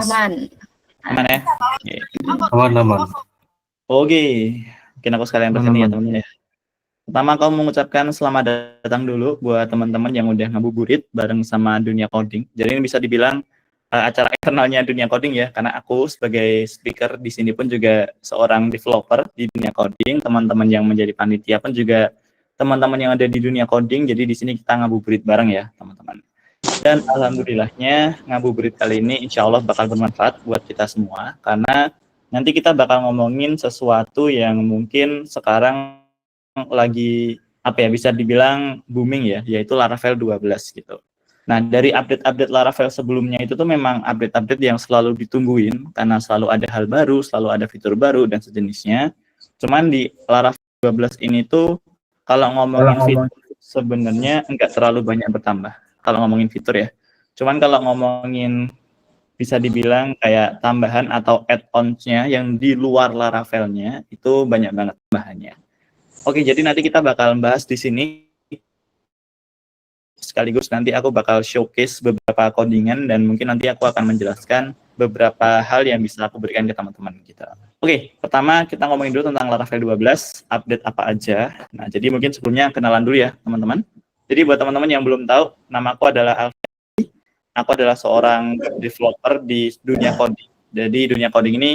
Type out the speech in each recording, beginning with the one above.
Aman. Aman ya? Aman. Oke. Mungkin aku sekalian present ya Aman. teman-teman ya. Pertama aku mengucapkan selamat datang dulu buat teman-teman yang udah ngabuburit bareng sama dunia coding. Jadi ini bisa dibilang acara eksternalnya dunia coding ya, karena aku sebagai speaker di sini pun juga seorang developer di dunia coding. Teman-teman yang menjadi panitia pun juga teman-teman yang ada di dunia coding. Jadi di sini kita ngabuburit bareng ya teman-teman. Dan alhamdulillahnya ngabuburit kali ini insya Allah bakal bermanfaat buat kita semua, karena nanti kita bakal ngomongin sesuatu yang mungkin sekarang lagi apa ya, bisa dibilang booming ya, yaitu Laravel 12 gitu. Nah, dari update-update Laravel sebelumnya itu tuh memang update-update yang selalu ditungguin karena selalu ada hal baru, selalu ada fitur baru dan sejenisnya. Cuman di Laravel 12 ini tuh kalau ngomongin fitur sebenarnya enggak terlalu banyak bertambah kalau ngomongin fitur ya. Cuman kalau ngomongin bisa dibilang kayak tambahan atau add-ons-nya yang di luar Laravel-nya itu banyak banget tambahannya. Oke, jadi nanti kita bakal bahas di sini. Sekaligus nanti aku bakal showcase beberapa codingan dan mungkin nanti aku akan menjelaskan beberapa hal yang bisa aku berikan ke teman-teman kita. Oke, pertama kita ngomongin dulu tentang Laravel 12, update apa aja. Nah, jadi mungkin sebelumnya kenalan dulu ya, teman-teman. Jadi buat teman-teman yang belum tahu, namaku adalah Alfi. Aku adalah seorang developer di dunia coding. Jadi dunia coding ini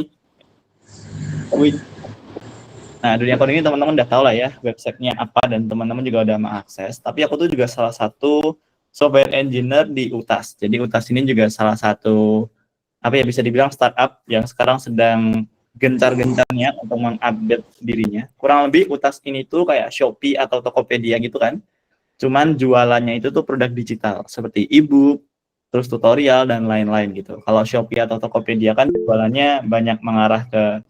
dunia coding ini teman-teman udah tahu lah ya websitenya apa dan teman-teman juga udah mengakses. Tapi aku tuh juga salah satu software engineer di UTAS. Jadi UTAS ini juga salah satu apa ya, bisa dibilang startup yang sekarang sedang gencar-gencarnya untuk mengupdate dirinya. Kurang lebih UTAS ini tuh kayak Shopee atau Tokopedia gitu kan. Cuman jualannya itu tuh produk digital seperti e-book, terus tutorial dan lain-lain gitu. Kalau Shopee atau Tokopedia kan jualannya banyak mengarah ke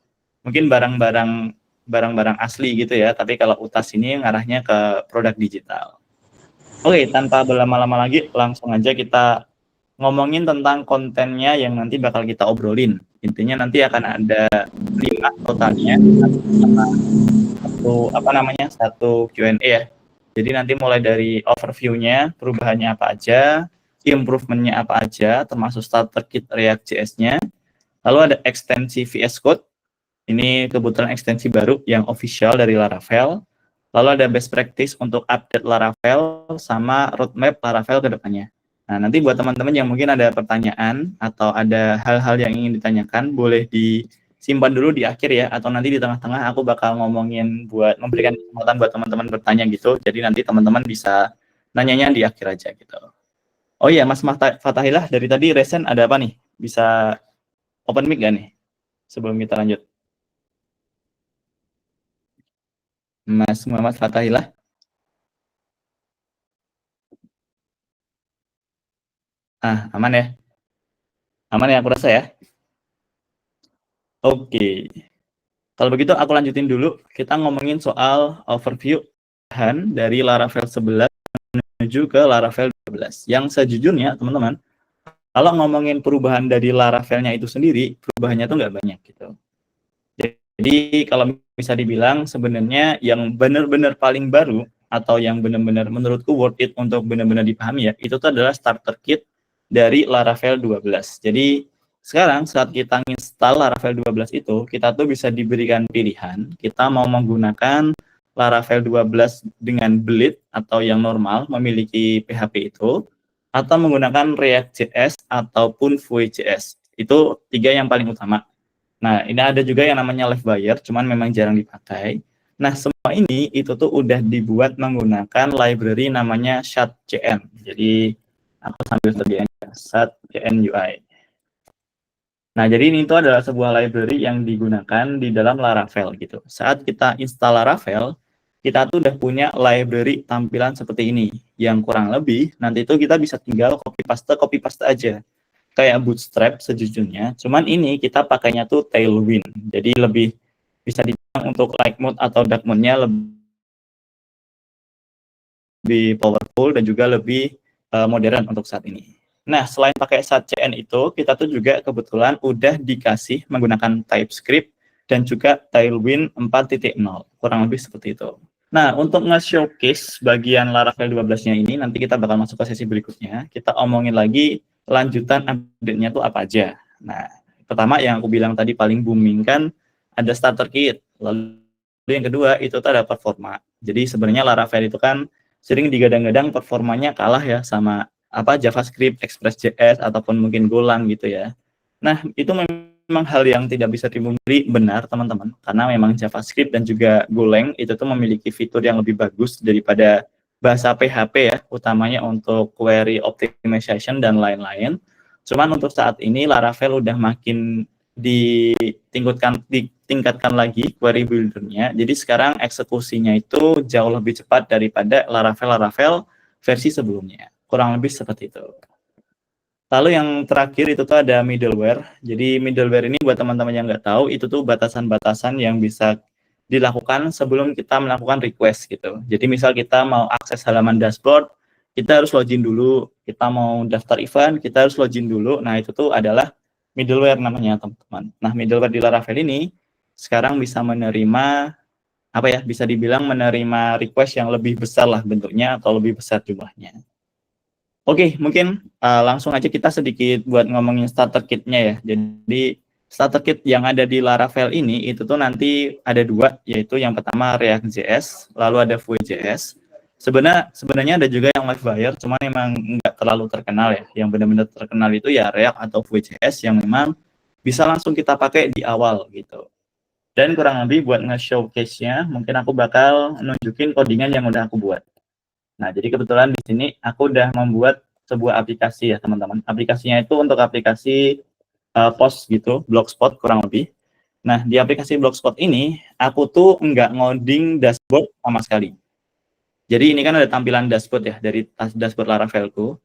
mungkin barang-barang asli gitu ya, tapi kalau UTAS ini ngarahnya ke produk digital. Oke, tanpa berlama-lama lagi, langsung aja kita ngomongin tentang kontennya yang nanti bakal kita obrolin. Intinya nanti akan ada 5 totalnya, satu Q&A ya. Jadi nanti mulai dari overview-nya, perubahannya apa aja, improvement-nya apa aja, termasuk starter kit React.js-nya. Lalu ada ekstensi VS Code. Ini kebetulan ekstensi baru yang official dari Laravel. Lalu ada best practice untuk update Laravel sama roadmap Laravel ke depannya. Nah, nanti buat teman-teman yang mungkin ada pertanyaan atau ada hal-hal yang ingin ditanyakan, boleh disimpan dulu di akhir ya, atau nanti di tengah-tengah aku bakal ngomongin buat memberikan kesempatan buat teman-teman bertanya gitu. Jadi nanti teman-teman bisa nanyanya di akhir aja gitu. Oh iya, Mas Fatahillah, dari tadi Resen ada apa nih? Bisa open mic gak nih sebelum kita lanjut? Mas Muhammad Fatahillah. Aman ya? Aman ya, aku rasa ya? Oke. Kalau begitu aku lanjutin dulu. Kita ngomongin soal overview dari Laravel 11 menuju ke Laravel 12. Yang sejujurnya, teman-teman, kalau ngomongin perubahan dari Laravelnya itu sendiri, perubahannya tuh nggak banyak gitu. Jadi kalau bisa dibilang sebenarnya yang benar-benar paling baru atau yang benar-benar menurutku worth it untuk benar-benar dipahami ya, itu tuh adalah starter kit dari Laravel 12. Jadi sekarang saat kita install Laravel 12 itu, kita tuh bisa diberikan pilihan, kita mau menggunakan Laravel 12 dengan bleed atau yang normal memiliki PHP itu, atau menggunakan React.js ataupun Vue.js. Itu 3 yang paling utama. Nah, ini ada juga yang namanya live buyer, cuman memang jarang dipakai. Nah, semua ini itu tuh udah dibuat menggunakan library namanya ShadCN. Jadi, aku sambil terjadi ShadCN UI. Nah, jadi ini tuh adalah sebuah library yang digunakan di dalam Laravel gitu. Saat kita install Laravel, kita tuh udah punya library tampilan seperti ini. Yang kurang lebih, nanti itu kita bisa tinggal copy paste aja. Kayak Bootstrap sejujurnya, cuman ini kita pakainya tuh Tailwind, jadi lebih bisa dibilang untuk light mode atau dark mode-nya lebih powerful dan juga lebih modern untuk saat ini. Nah, selain pakai ShadCN itu, kita tuh juga kebetulan udah dikasih menggunakan TypeScript dan juga Tailwind 4.0, kurang lebih seperti itu. Nah, untuk nge-showcase bagian Laravel 12-nya ini, nanti kita bakal masuk ke sesi berikutnya. Kita omongin lagi lanjutan update-nya tuh apa aja. Nah, pertama yang aku bilang tadi paling booming kan ada starter kit. Lalu yang kedua itu tuh ada performa. Jadi sebenarnya Laravel itu kan sering digadang-gadang performanya kalah ya sama JavaScript, Express.js ataupun mungkin Golang gitu ya. Nah, itu memang hal yang tidak bisa dimungkiri benar, teman-teman, karena memang JavaScript dan juga Golang itu tuh memiliki fitur yang lebih bagus daripada bahasa PHP ya, utamanya untuk query optimization dan lain-lain. Cuman untuk saat ini Laravel udah makin ditingkatkan lagi query builder-nya. Jadi sekarang eksekusinya itu jauh lebih cepat daripada Laravel versi sebelumnya. Kurang lebih seperti itu. Lalu yang terakhir itu tuh ada middleware. Jadi middleware ini buat teman-teman yang nggak tahu, itu tuh batasan-batasan yang bisa dilakukan sebelum kita melakukan request gitu. Jadi misal kita mau akses halaman dashboard, kita harus login dulu. Kita mau daftar event, kita harus login dulu. Nah, itu tuh adalah middleware namanya, teman-teman. Nah, middleware di Laravel ini sekarang bisa menerima bisa dibilang menerima request yang lebih besar lah bentuknya atau lebih besar jumlahnya. Oke, mungkin langsung aja kita sedikit buat ngomongin starter kit-nya ya. Jadi starter kit yang ada di Laravel ini itu tuh nanti ada dua, yaitu yang pertama React.js, lalu ada Vue.js. Sebenarnya ada juga yang Livewire, cuman memang nggak terlalu terkenal ya. Yang benar-benar terkenal itu ya React atau Vue.js yang memang bisa langsung kita pakai di awal gitu. Dan kurang lebih buat nge-showcase-nya, mungkin aku bakal nunjukin codingan yang udah aku buat. Nah, jadi kebetulan di sini aku udah membuat sebuah aplikasi ya, teman-teman. Aplikasinya itu untuk aplikasi post gitu, Blogspot kurang lebih. Nah, di aplikasi Blogspot ini, aku tuh nggak ngoding dashboard sama sekali. Jadi ini kan ada tampilan dashboard ya, dari dashboard Laravelku.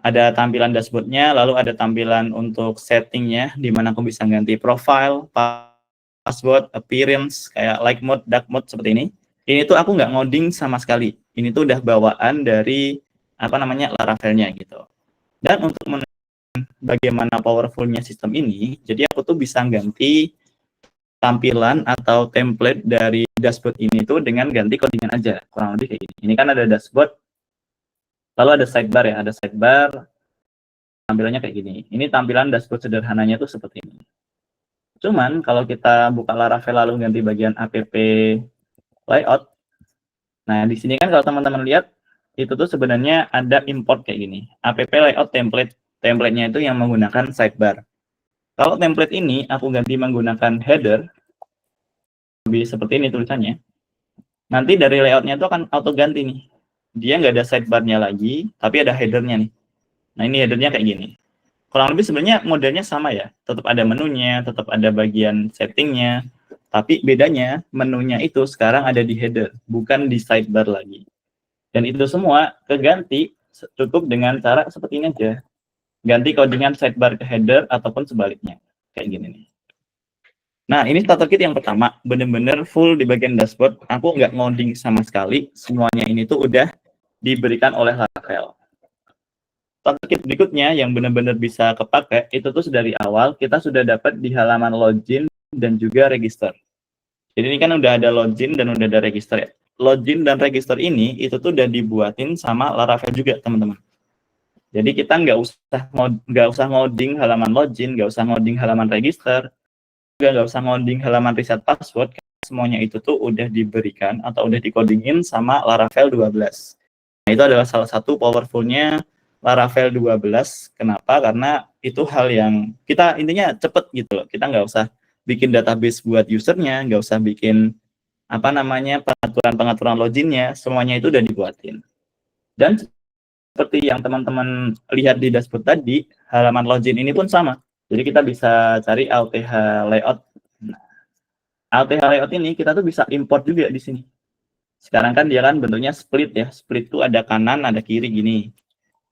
Ada tampilan dashboardnya, lalu ada tampilan untuk settingnya, di mana aku bisa ganti profile, password, appearance, kayak light mode, dark mode, seperti ini. Ini tuh aku nggak ngoding sama sekali. Ini tuh udah bawaan dari Laravelnya gitu. Dan untuk bagaimana powerfulnya sistem ini, jadi aku tuh bisa ganti tampilan atau template dari dashboard ini tuh dengan ganti codingan aja, kurang lebih kayak gini. Ini kan ada dashboard, lalu ada sidebar ya, ada sidebar, tampilannya kayak gini. Ini tampilan dashboard sederhananya tuh seperti ini. Cuman kalau kita buka Laravel lalu ganti bagian app layout, nah di sini kan kalau teman-teman lihat itu tuh sebenarnya ada import kayak gini, app layout templatenya itu yang menggunakan sidebar. Kalau template ini aku ganti menggunakan header, lebih seperti ini tulisannya, nanti dari layoutnya itu akan auto ganti nih, dia nggak ada sidebarnya lagi, tapi ada headernya nih. Nah ini headernya kayak gini. Kurang lebih sebenarnya modelnya sama ya, tetap ada menunya, tetap ada bagian settingnya, tapi bedanya menunya itu sekarang ada di header, bukan di sidebar lagi. Dan itu semua keganti cukup dengan cara seperti ini aja. Ganti codingan sidebar ke header ataupun sebaliknya. Kayak gini nih. Nah, ini starter kit yang pertama, bener-bener full di bagian dashboard. Aku nggak ngoding sama sekali, semuanya ini tuh udah diberikan oleh Laravel. Starter kit berikutnya yang benar-benar bisa kepake itu tuh dari awal kita sudah dapat di halaman login dan juga register. Jadi ini kan udah ada login dan udah ada register ya. Login dan register ini itu tuh udah dibuatin sama Laravel juga, teman-teman. Jadi kita nggak usah ngoding halaman login, nggak usah ngoding halaman register, juga nggak usah ngoding halaman reset password. Semuanya itu tuh udah diberikan atau udah dikodingin sama Laravel 12. Nah, itu adalah salah satu powerfulnya Laravel 12. Kenapa? Karena itu hal yang kita intinya cepet gitu loh. Kita nggak usah bikin database buat usernya, nggak usah bikin pengaturan loginnya, semuanya itu udah dibuatin. Dan seperti yang teman-teman lihat di dashboard tadi, halaman login ini pun sama. Jadi kita bisa cari AUTH layout. Nah, AUTH layout ini kita tuh bisa import juga di sini. Sekarang kan dia kan bentuknya split ya. Split tuh ada kanan, ada kiri gini.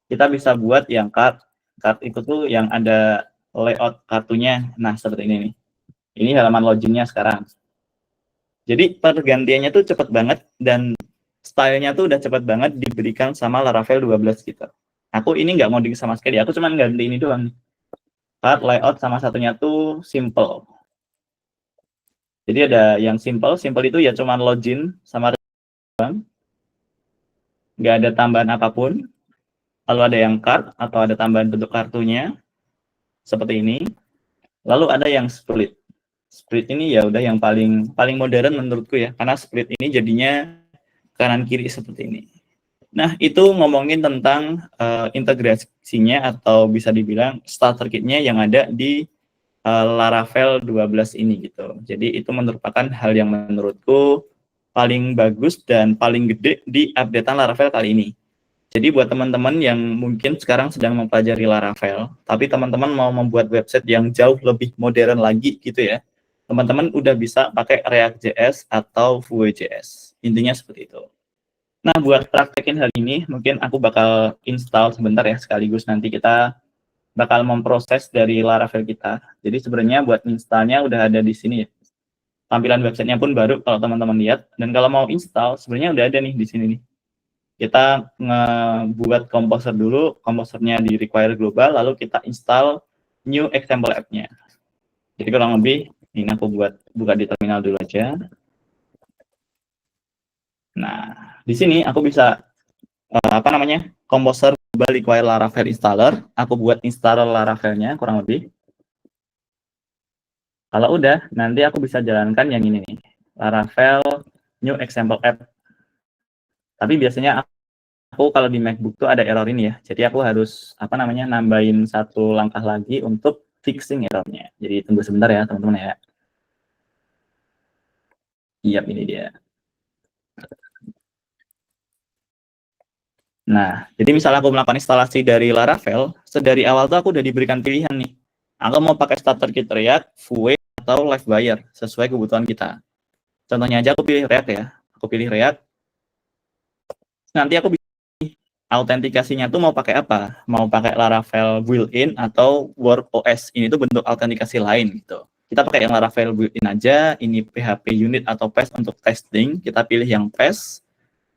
Kita bisa buat yang card itu tuh yang ada layout kartunya. Nah, seperti ini nih. Ini halaman loginnya sekarang. Jadi pergantiannya tuh cepat banget dan stylenya tuh udah cepat banget diberikan sama Laravel 12 gitu. Aku ini nggak ngoding sama sekali, aku cuma ganti ini doang. Card, layout, sama satunya tuh simple. Jadi ada yang simple itu ya cuma login sama doang. Nggak ada tambahan apapun. Lalu ada yang card atau ada tambahan bentuk kartunya seperti ini. Lalu ada yang split. Split ini ya udah yang paling modern menurutku ya, karena split ini jadinya kanan kiri seperti ini. Nah, itu ngomongin tentang integrasinya atau bisa dibilang starter kit-nya yang ada di Laravel 12 ini gitu. Jadi itu merupakan hal yang menurutku paling bagus dan paling gede di updatean Laravel kali ini. Jadi buat teman-teman yang mungkin sekarang sedang mempelajari Laravel, tapi teman-teman mau membuat website yang jauh lebih modern lagi gitu ya, teman-teman udah bisa pakai React.js atau Vue.js. Intinya seperti itu. Nah, buat praktekin hal ini, mungkin aku bakal install sebentar ya, sekaligus nanti kita bakal memproses dari Laravel kita. Jadi sebenarnya buat installnya udah ada di sini ya. Tampilan websitenya pun baru kalau teman-teman lihat. Dan kalau mau install, sebenarnya udah ada nih di sini nih. Kita ngebuat composer dulu, composernya di require global, lalu kita install new example app-nya. Jadi kurang lebih, ini aku buka di terminal dulu aja. Nah, di sini aku bisa composer global require Laravel installer. Aku buat installer Laravelnya kurang lebih. Kalau udah, nanti aku bisa jalankan yang ini nih, Laravel new example app. Tapi biasanya aku kalau di MacBook tuh ada error ini ya. Jadi aku harus nambahin satu langkah lagi untuk fixing errornya. Jadi tunggu sebentar ya teman-teman ya. Iya, ini dia. Nah, jadi misalnya aku melakukan instalasi dari Laravel, sedari awal tuh aku udah diberikan pilihan nih. Aku mau pakai starter kit React, Vue, atau Livewire sesuai kebutuhan kita. Contohnya aja aku pilih React ya. Aku pilih React. Nanti aku autentikasinya tuh mau pakai apa? Mau pakai Laravel built-in atau WorkOS. Ini tuh bentuk autentikasi lain gitu. Kita pakai yang Laravel built-in aja, ini PHP unit atau PES untuk testing, kita pilih yang PES,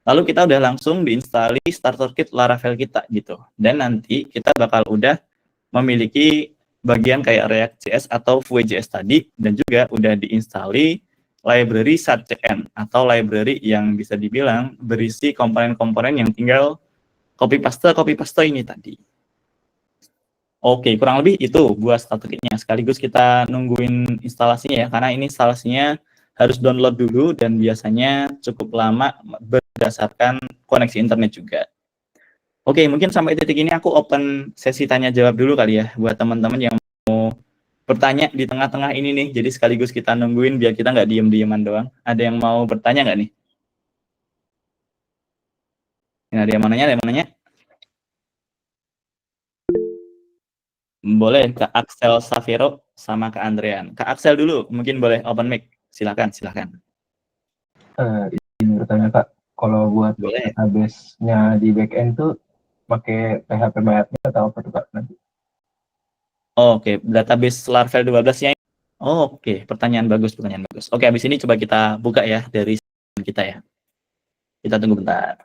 lalu kita udah langsung diinstalli starter kit Laravel kita gitu. Dan nanti kita bakal udah memiliki bagian kayak React.js atau Vue.js tadi, dan juga udah diinstalli library SATCN atau library yang bisa dibilang berisi komponen-komponen yang tinggal copy paste ini tadi. Oke, kurang lebih itu buat starter kitnya. Sekaligus kita nungguin instalasinya ya, karena ini instalasinya harus download dulu dan biasanya cukup lama berdasarkan koneksi internet juga. Oke, mungkin sampai titik ini aku open sesi tanya jawab dulu kali ya buat teman-teman yang mau bertanya di tengah-tengah ini nih. Jadi sekaligus kita nungguin biar kita nggak diem-dieman doang. Ada yang mau bertanya nggak nih? Ada yang mau nanya? Ada yang mau nanya? Boleh Kak Axel Safiro sama Kak Andrean. Kak Axel dulu, mungkin boleh open mic. Silakan. Ini bertanya Kak, kalau buat Boleh. database-nya di backend tuh pakai PHP Mayatnya atau apa tuh Kak nanti? Oke, database Laravel 12-nya. Oke, pertanyaan bagus. Oke, habis ini coba kita buka ya dari kita ya. Kita tunggu bentar.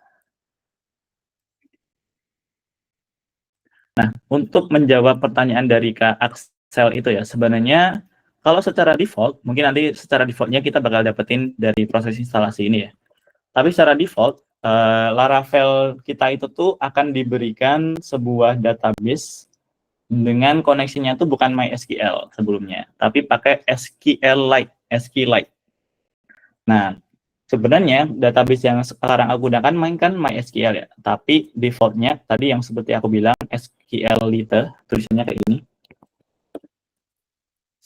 Nah, untuk menjawab pertanyaan dari Kak Axel itu ya, sebenarnya kalau secara default, mungkin nanti secara defaultnya kita bakal dapetin dari proses instalasi ini ya. Tapi secara default, Laravel kita itu tuh akan diberikan sebuah database dengan koneksinya tuh bukan MySQL sebelumnya, tapi pakai SQLite. Nah, sebenarnya database yang sekarang aku gunakan mainkan MySQL ya, tapi defaultnya tadi yang seperti aku bilang SQLite, tulisannya kayak ini,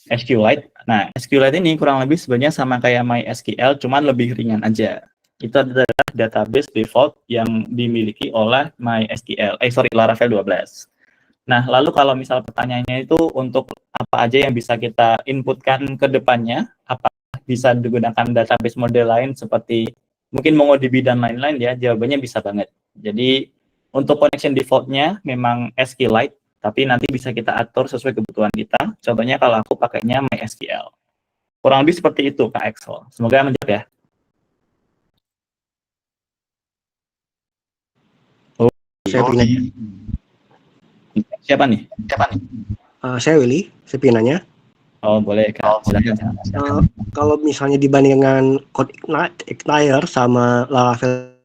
SQLite. Nah, SQLite ini kurang lebih sebenarnya sama kayak MySQL, cuman lebih ringan aja. Itu adalah database default yang dimiliki oleh Laravel 12. Nah, lalu kalau misal pertanyaannya itu untuk apa aja yang bisa kita inputkan ke depannya, apakah bisa digunakan database model lain seperti mungkin MongoDB dan lain-lain ya, jawabannya bisa banget. Jadi untuk connection defaultnya memang SQLite, tapi nanti bisa kita atur sesuai kebutuhan kita. Contohnya kalau aku pakainya MySQL. Kurang lebih seperti itu Kak Excel. Semoga menjawab ya. Oh, Saya pengen nanya. siapa nih? Saya Willy, saya pengen nanya. Oh, boleh Kak. Silakan. Kalau misalnya dibandingkan Code Igniter sama Laravel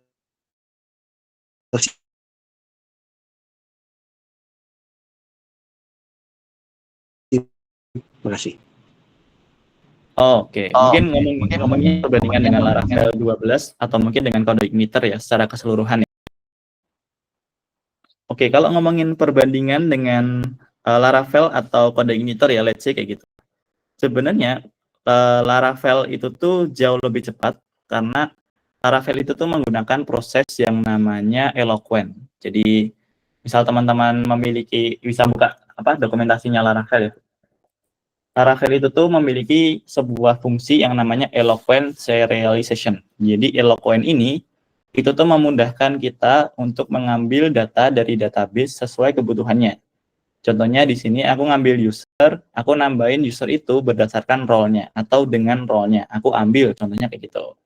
Makasih. Oke, mungkin ngomongin perbandingan dengan Laravel 12 atau mungkin dengan kode igniter ya secara keseluruhan ya. Oke, kalau ngomongin perbandingan dengan Laravel atau kode igniter ya, let's say kayak gitu. Sebenarnya Laravel itu tuh jauh lebih cepat karena Laravel itu tuh menggunakan proses yang namanya Eloquent. Jadi misal teman-teman bisa buka dokumentasinya Laravel ya. Laravel itu tuh memiliki sebuah fungsi yang namanya Eloquent Serialization. Jadi Eloquent ini itu tuh memudahkan kita untuk mengambil data dari database sesuai kebutuhannya. Contohnya di sini aku ngambil user, aku nambahin user itu berdasarkan role-nya atau dengan role-nya. Aku ambil contohnya kayak gitu.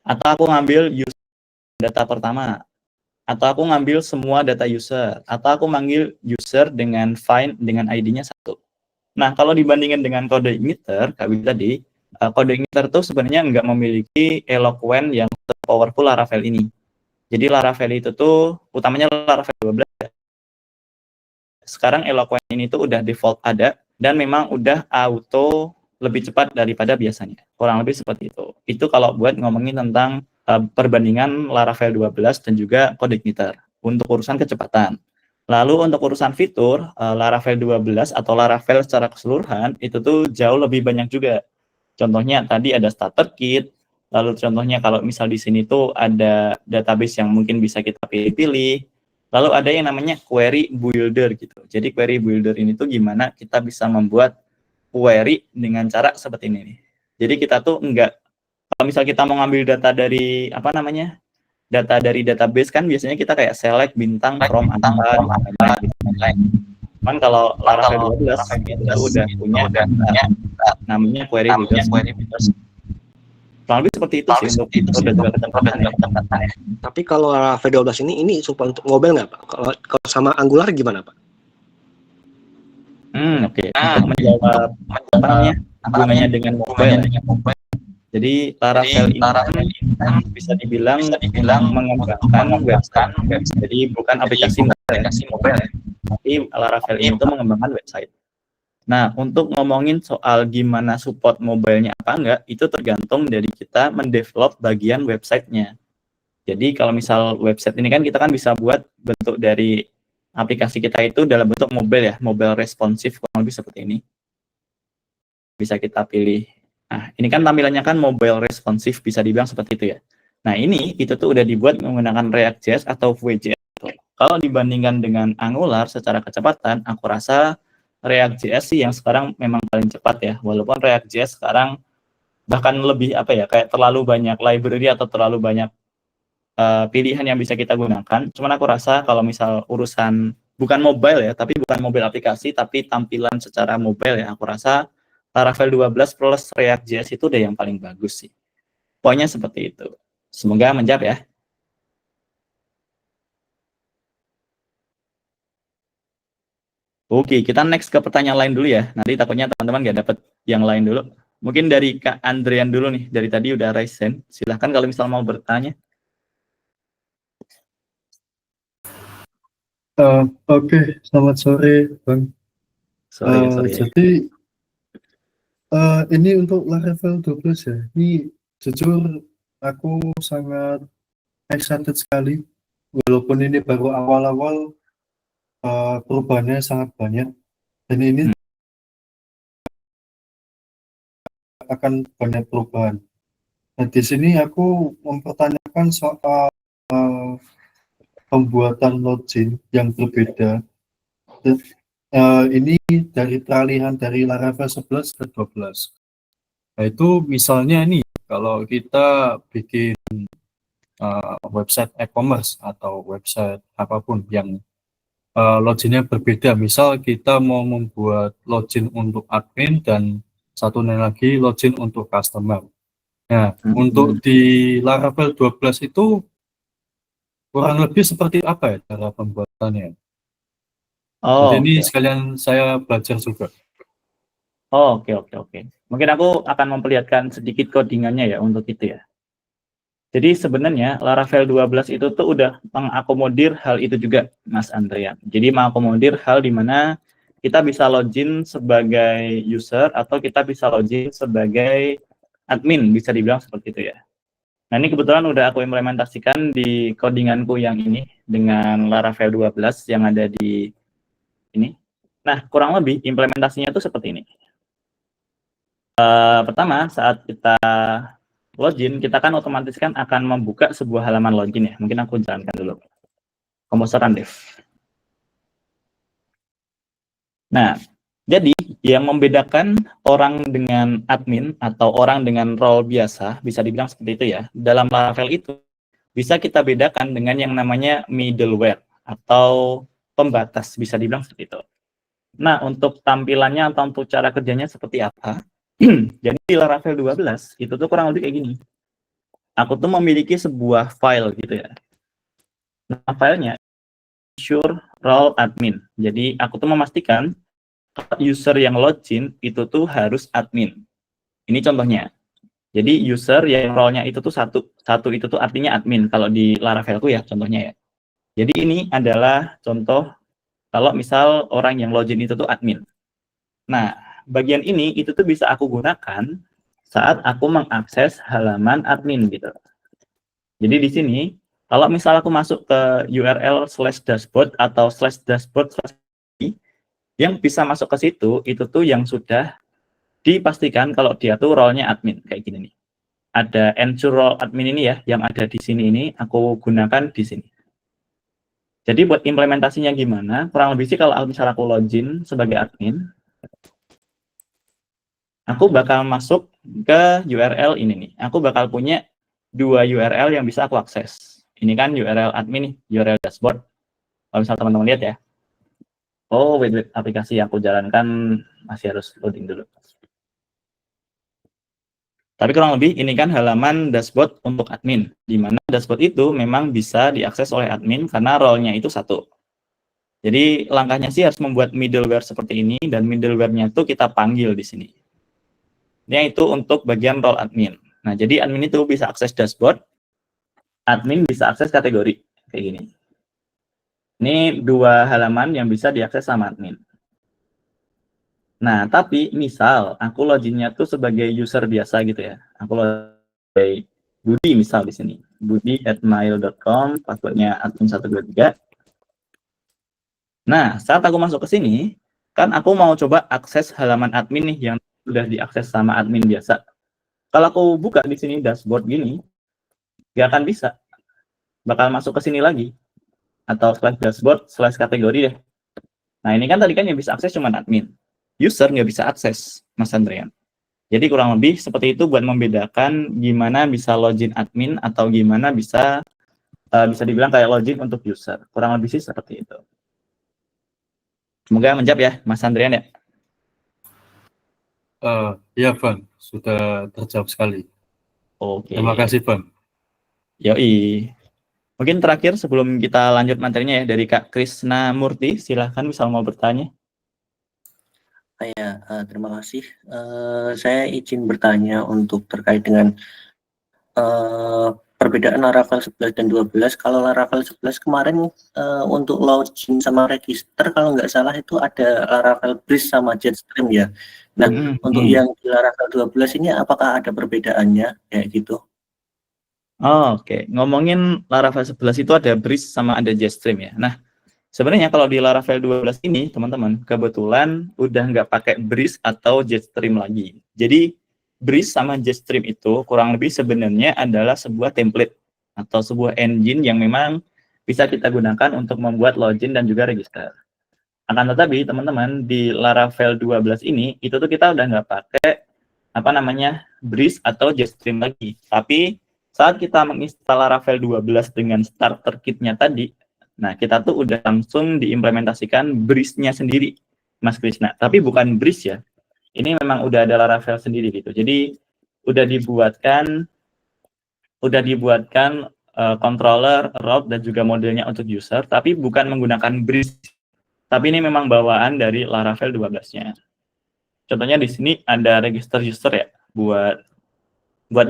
Atau aku ngambil user data pertama, atau aku ngambil semua data user, atau aku manggil user dengan find dengan ID-nya 1. Nah, kalau dibandingkan dengan kode igniter, Kak Willy tadi, kode igniter tuh sebenarnya nggak memiliki Eloquent yang powerful Laravel ini. Jadi Laravel itu tuh, utamanya Laravel 12, sekarang Eloquent ini tuh udah default ada, dan memang udah auto lebih cepat daripada biasanya. Kurang lebih seperti itu. Itu kalau buat ngomongin tentang perbandingan Laravel 12 dan juga kode igniter untuk urusan kecepatan. Lalu untuk urusan fitur, Laravel 12 atau Laravel secara keseluruhan itu tuh jauh lebih banyak juga. Contohnya tadi ada starter kit, lalu contohnya kalau misal di sini tuh ada database yang mungkin bisa kita pilih-pilih. Lalu ada yang namanya query builder gitu. Jadi query builder ini tuh gimana kita bisa membuat query dengan cara seperti ini nih. Jadi kita tuh kalau misal kita mau ngambil data dari data dari database kan biasanya kita kayak select bintang from apa gitu. Cuman kalau Laravel 12 itu udah punya namanya query builder. Kurang lebih seperti itu sih untuk fitur dan juga kecepatan ya. Tapi kalau Laravel 12 ini support untuk mobile nggak Pak? Kalau sama Angular gimana Pak? Oke. Untuk menjawab hubungannya dengan mobile. Jadi Laravel ini kan bisa dibilang mengembangkan website. Jadi bukan aplikasi mobile, tapi Laravel ini itu mengembangkan website. Nah, untuk ngomongin soal gimana support mobile-nya apa enggak, itu tergantung dari kita mendevelop bagian website-nya. Jadi kalau misal website ini kan kita kan bisa buat bentuk dari aplikasi kita itu dalam bentuk mobile ya, mobile responsive kurang lebih seperti ini. Bisa kita pilih. Nah, ini kan tampilannya kan mobile responsive, bisa dibilang seperti itu ya. Nah, itu tuh udah dibuat menggunakan React.js atau Vue.js. Kalau dibandingkan dengan Angular secara kecepatan, aku rasa React.js sih yang sekarang memang paling cepat ya. Walaupun React.js sekarang bahkan lebih kayak terlalu banyak library atau terlalu banyak pilihan yang bisa kita gunakan. Cuman aku rasa kalau misal urusan bukan mobile ya, tapi bukan mobile aplikasi, tapi tampilan secara mobile ya, aku rasa Laravel 12 plus React.js itu udah yang paling bagus sih. Pokoknya seperti itu. Semoga menjawab ya. Oke, kita next ke pertanyaan lain dulu ya. Nanti takutnya teman-teman nggak dapat yang lain dulu. Mungkin dari Kak Andrian dulu nih. Dari tadi udah raise hand. Silahkan kalau misal mau bertanya. Oke, selamat sore Bang. Sorry. Jadi ini untuk Laravel 12 ya. Ini jujur aku sangat excited sekali. Walaupun ini baru awal-awal, perubahannya sangat banyak. Dan ini akan banyak perubahan. Nah, di sini aku mempertanyakan soal pembuatan login yang berbeda. Ini dari peralihan dari Laravel 11 ke 12. Nah, itu misalnya nih, kalau kita bikin website e-commerce atau website apapun yang loginnya berbeda, misal kita mau membuat login untuk admin dan satunya lagi login untuk customer. Nah, untuk di Laravel 12 itu kurang lebih seperti apa ya cara pembuatannya? Jadi ini sekalian saya belajar juga. Oke. Mungkin aku akan memperlihatkan sedikit codingannya ya untuk itu ya. Jadi sebenarnya Laravel 12 itu tuh udah mengakomodir hal itu juga, Mas Andrea. Jadi mengakomodir hal di mana kita bisa login sebagai user atau kita bisa login sebagai admin, bisa dibilang seperti itu ya. Nah, ini kebetulan udah aku implementasikan di codinganku yang ini dengan Laravel 12 yang ada di ini. Nah, kurang lebih implementasinya itu seperti ini. Pertama, saat kita login, kita kan otomatis kan akan membuka sebuah halaman login ya. Mungkin aku jalankan dulu. Komposeran dev. Nah, jadi yang membedakan orang dengan admin atau orang dengan role biasa, bisa dibilang seperti itu ya, dalam Laravel itu bisa kita bedakan dengan yang namanya middleware atau pembatas, bisa dibilang seperti itu. Nah, untuk tampilannya atau untuk cara kerjanya seperti apa? Jadi di Laravel 12 itu tuh kurang lebih kayak gini. Aku tuh memiliki sebuah file gitu ya. Nah, filenya ensure role admin. Jadi aku tuh memastikan user yang login itu tuh harus admin. Ini contohnya. Jadi user yang role-nya itu tuh satu itu tuh artinya admin kalau di Laravelku ya contohnya ya. Jadi ini adalah contoh kalau misal orang yang login itu tuh admin. Nah, bagian ini itu tuh bisa aku gunakan saat aku mengakses halaman admin gitu. Jadi di sini kalau misal aku masuk ke URL /dashboard atau /dashboard yang bisa masuk ke situ itu tuh yang sudah dipastikan kalau dia tuh role-nya admin kayak gini nih. Ada ensure role admin ini ya yang ada di sini ini aku gunakan di sini. Jadi buat implementasinya gimana? Kurang lebih sih kalau misalnya aku login sebagai admin, aku bakal masuk ke URL ini nih. Aku bakal punya 2 URL yang bisa aku akses. Ini kan URL admin nih, URL dashboard. Kalau misalnya teman-teman lihat ya. Oh, wait, aplikasi yang aku jalankan masih harus loading dulu. Tapi kurang lebih ini kan halaman dashboard untuk admin, di mana dashboard itu memang bisa diakses oleh admin karena role-nya itu satu. Jadi langkahnya sih harus membuat middleware seperti ini dan middleware-nya itu kita panggil di sini. Ini itu untuk bagian role admin. Nah, jadi admin itu bisa akses dashboard, admin bisa akses kategori kayak gini. Ini 2 halaman yang bisa diakses sama admin. Nah, tapi misal aku loginnya tuh sebagai user biasa gitu ya. Aku login sebagai Budi misal di sini. budi@mail.com, passwordnya admin123. Nah, saat aku masuk ke sini, kan aku mau coba akses halaman admin nih yang sudah diakses sama admin biasa. Kalau aku buka di sini dashboard gini, nggak akan bisa. Bakal masuk ke sini lagi. Atau /dashboard /kategori deh. Nah, ini kan tadi kan yang bisa akses cuma admin. User nggak bisa akses, Mas Andrian. Jadi kurang lebih seperti itu buat membedakan gimana bisa login admin atau gimana bisa dibilang kayak login untuk user. Kurang lebih sih seperti itu. Semoga menjawab ya, Mas Andrian ya. Iya, Bang. Sudah terjawab sekali. Oke. Terima kasih, Bang. Yoi. Mungkin terakhir sebelum kita lanjut materinya ya dari Kak Krisna Murti, silahkan misal mau bertanya. Terima kasih. Saya izin bertanya untuk terkait dengan perbedaan Laravel 11 dan 12. Kalau Laravel 11 kemarin untuk login sama register kalau nggak salah itu ada Laravel Breeze sama Jetstream ya. Nah, untuk yang di Laravel 12 ini apakah ada perbedaannya kayak gitu? Oh, oke. Ngomongin Laravel 11 itu ada Breeze sama ada Jetstream ya. Nah, sebenarnya kalau di Laravel 12 ini, teman-teman, kebetulan udah nggak pakai Breeze atau Jetstream lagi. Jadi, Breeze sama Jetstream itu kurang lebih sebenarnya adalah sebuah template atau sebuah engine yang memang bisa kita gunakan untuk membuat login dan juga register. Akan tetapi, teman-teman, di Laravel 12 ini, itu tuh kita udah nggak pakai Breeze atau Jetstream lagi. Tapi, saat kita menginstal Laravel 12 dengan starter kit-nya tadi, nah kita tuh udah langsung diimplementasikan Breeze-nya sendiri, Mas Krisna. Tapi bukan Breeze ya. Ini memang udah ada Laravel sendiri gitu. Jadi udah dibuatkan controller, route dan juga modelnya untuk user, tapi bukan menggunakan Breeze. Tapi ini memang bawaan dari Laravel 12-nya. Contohnya di sini ada register user ya, buat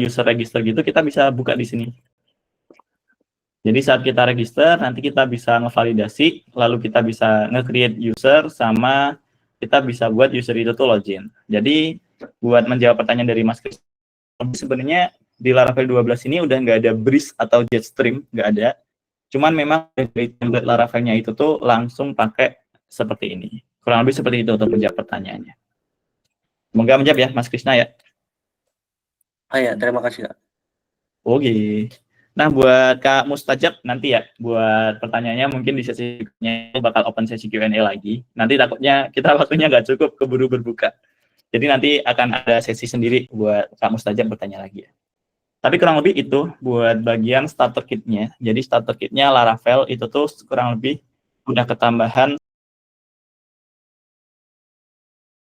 user register gitu kita bisa buka di sini. Jadi saat kita register nanti kita bisa ngevalidasi, lalu kita bisa nge-create user sama kita bisa buat user itu tuh login. Jadi buat menjawab pertanyaan dari Mas Kris, sebenarnya di Laravel 12 ini udah nggak ada Breeze atau Jetstream, nggak ada. Cuman memang dari template Laravelnya itu tuh langsung pakai seperti ini. Kurang lebih seperti itu untuk menjawab pertanyaannya. Semoga menjawab ya Mas Krisna ya. Ah ya, terima kasih Kak. Oke. Nah, buat Kak Mustajab nanti ya, buat pertanyaannya mungkin di sesi berikutnya bakal open sesi Q&A lagi. Nanti takutnya kita waktunya nggak cukup, keburu berbuka. Jadi nanti akan ada sesi sendiri buat Kak Mustajab bertanya lagi ya. Tapi kurang lebih itu buat bagian starter kit-nya. Jadi starter kit-nya Laravel itu tuh kurang lebih udah ketambahan